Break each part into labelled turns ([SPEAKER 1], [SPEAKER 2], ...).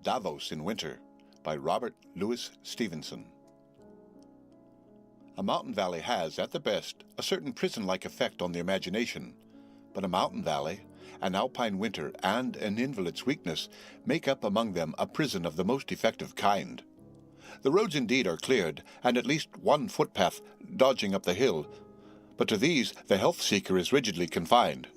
[SPEAKER 1] DAVOS in Winter by Robert Louis Stevenson. A mountain valley has, at the best, a certain prison-like effect on the imagination, but a mountain valley, an alpine winter, and an invalid's weakness make up among them a prison of the most effective kind. The roads indeed are cleared, and at least one footpath dodging up the hill, but to these the health-seeker is rigidly confined.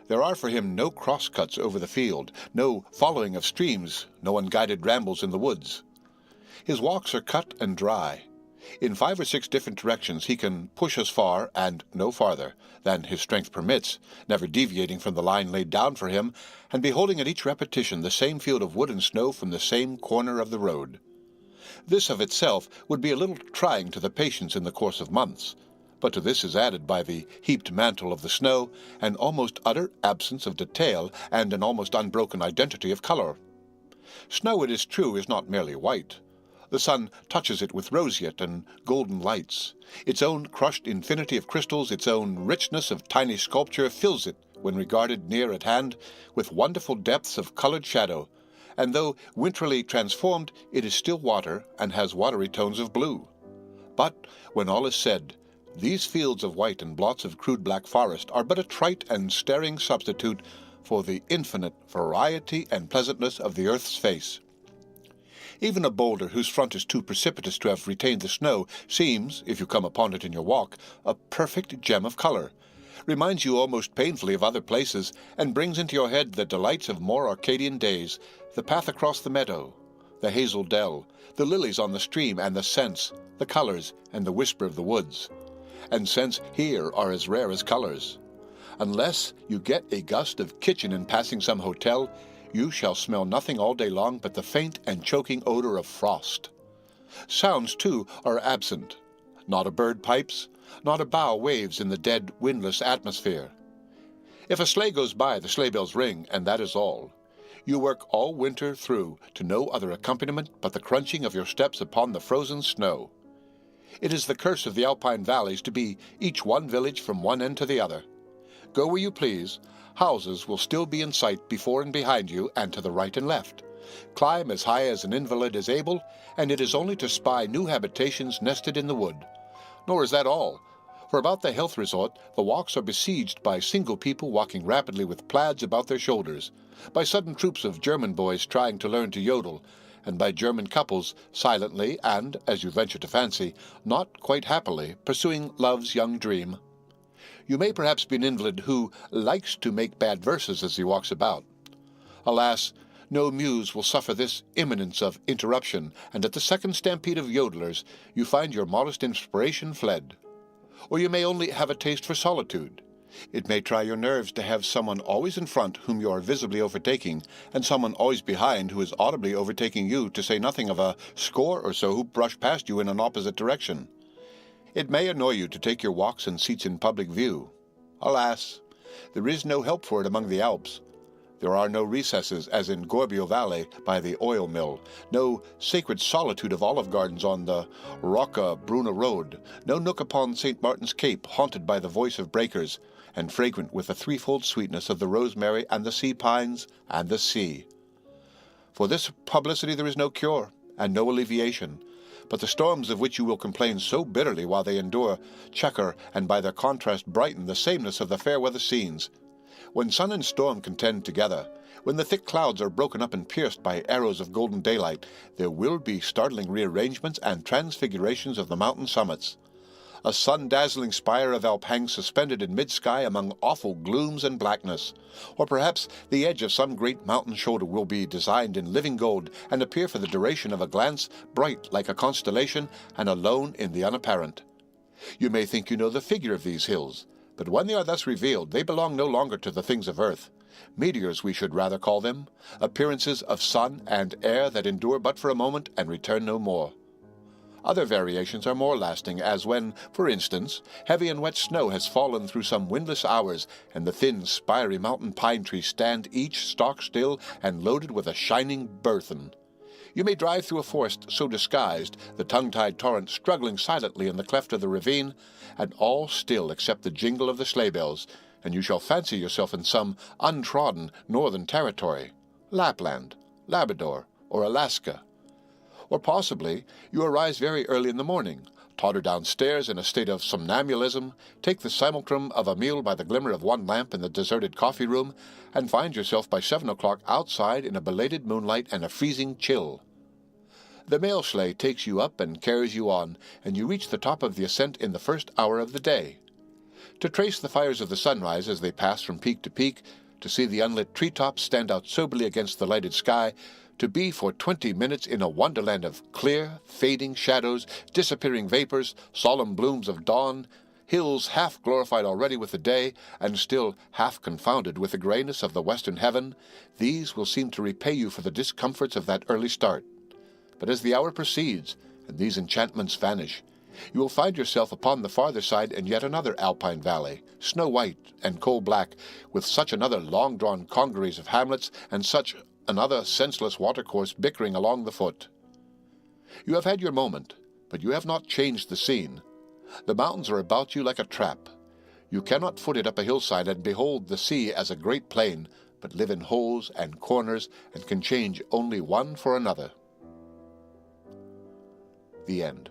[SPEAKER 1] There are for him no cross-cuts over the field, no following of streams, no unguided rambles in the woods. His walks are cut and dry. In 5 or 6 different directions he can push as far, and no farther, than his strength permits, never deviating from the line laid down for him, and beholding at each repetition the same field of wood and snow from the same corner of the road. This of itself would be a little trying to the patience in the course of months, but to this is added by the heaped mantle of the snow an almost utter absence of detail and an almost unbroken identity of color. Snow, it is true, is not merely white. The sun touches it with roseate and golden lights. Its own crushed infinity of crystals, its own richness of tiny sculpture fills it, when regarded near at hand, with wonderful depths of colored shadow, and though winterly transformed, it is still water and has watery tones of blue. But, when all is said, these fields of white and blots of crude black forest are but a trite and staring substitute for the infinite variety and pleasantness of the earth's face. Even a boulder whose front is too precipitous to have retained the snow seems, if you come upon it in your walk, a perfect gem of color, reminds you almost painfully of other places, and brings into your head the delights of more Arcadian days, the path across the meadow, the hazel dell, the lilies on the stream, and the scents, the colors, and the whisper of the woods. And scents here are as rare as colors. Unless you get a gust of kitchen in passing some hotel, you shall smell nothing all day long but the faint and choking odor of frost. Sounds, too, are absent. Not a bird pipes, not a bough waves in the dead, windless atmosphere. If a sleigh goes by, the sleigh bells ring, and that is all. You work all winter through to no other accompaniment but the crunching of your steps upon the frozen snow. It is the curse of the alpine valleys to be each one village from one end to the other. Go where you please, houses will still be in sight before and behind you, and to the right and left. Climb as high as an invalid is able, and it is only to spy new habitations nested in the wood. Nor is that all, for about the health resort the walks are besieged by single people walking rapidly with plaids about their shoulders, by sudden troops of German boys trying to learn to yodel, and by German couples silently and, as you venture to fancy, not quite happily pursuing love's young dream. You may perhaps be an invalid who likes to make bad verses as he walks about. Alas, no muse will suffer this imminence of interruption, and at the second stampede of yodelers you find your modest inspiration fled. Or you may only have a taste for solitude. It may try your nerves to have someone always in front whom you are visibly overtaking, and someone always behind who is audibly overtaking you, to say nothing of a score or so who brush past you in an opposite direction. It may annoy you to take your walks and seats in public view. Alas, there is no help for it among the Alps. There are no recesses, as in Gorbio Valley by the oil mill, no sacred solitude of olive gardens on the Rocca-Bruna road, no nook upon St. Martin's Cape haunted by the voice of breakers, and fragrant with the threefold sweetness of the rosemary and the sea pines and the sea. For this publicity there is no cure, and no alleviation, but the storms of which you will complain so bitterly while they endure checker and by their contrast brighten the sameness of the fair weather scenes. When sun and storm contend together, when the thick clouds are broken up and pierced by arrows of golden daylight, there will be startling rearrangements and transfigurations of the mountain summits. A sun-dazzling spire of Alp hangs suspended in mid-sky among awful glooms and blackness. Or perhaps the edge of some great mountain shoulder will be designed in living gold, and appear for the duration of a glance bright like a constellation, and alone in the unapparent. You may think you know the figure of these hills, but when they are thus revealed, they belong no longer to the things of earth. Meteors we should rather call them, appearances of sun and air that endure but for a moment and return no more. Other variations are more lasting, as when, for instance, heavy and wet snow has fallen through some windless hours, and the thin, spiry mountain pine trees stand each stock still and loaded with a shining burthen. You may drive through a forest so disguised, the tongue-tied torrent struggling silently in the cleft of the ravine, and all still except the jingle of the sleigh bells, and you shall fancy yourself in some untrodden northern territory, Lapland, Labrador, or Alaska. Or possibly you arise very early in the morning, totter downstairs in a state of somnambulism, take the simulacrum of a meal by the glimmer of one lamp in the deserted coffee room, and find yourself by 7 o'clock outside in a belated moonlight and a freezing chill. The mail sleigh takes you up and carries you on, and you reach the top of the ascent in the first hour of the day. To trace the fires of the sunrise as they pass from peak to peak, to see the unlit treetops stand out soberly against the lighted sky, to be for 20 minutes in a wonderland of clear, fading shadows, disappearing vapors, solemn blooms of dawn, hills half glorified already with the day, and still half confounded with the grayness of the western heaven, these will seem to repay you for the discomforts of that early start. But as the hour proceeds, and these enchantments vanish, you will find yourself upon the farther side in yet another alpine valley, snow-white and coal-black, with such another long-drawn congeries of hamlets and such another senseless watercourse bickering along the foot. You have had your moment, but you have not changed the scene. The mountains are about you like a trap. You cannot foot it up a hillside and behold the sea as a great plain, but live in holes and corners and can change only one for another. The end.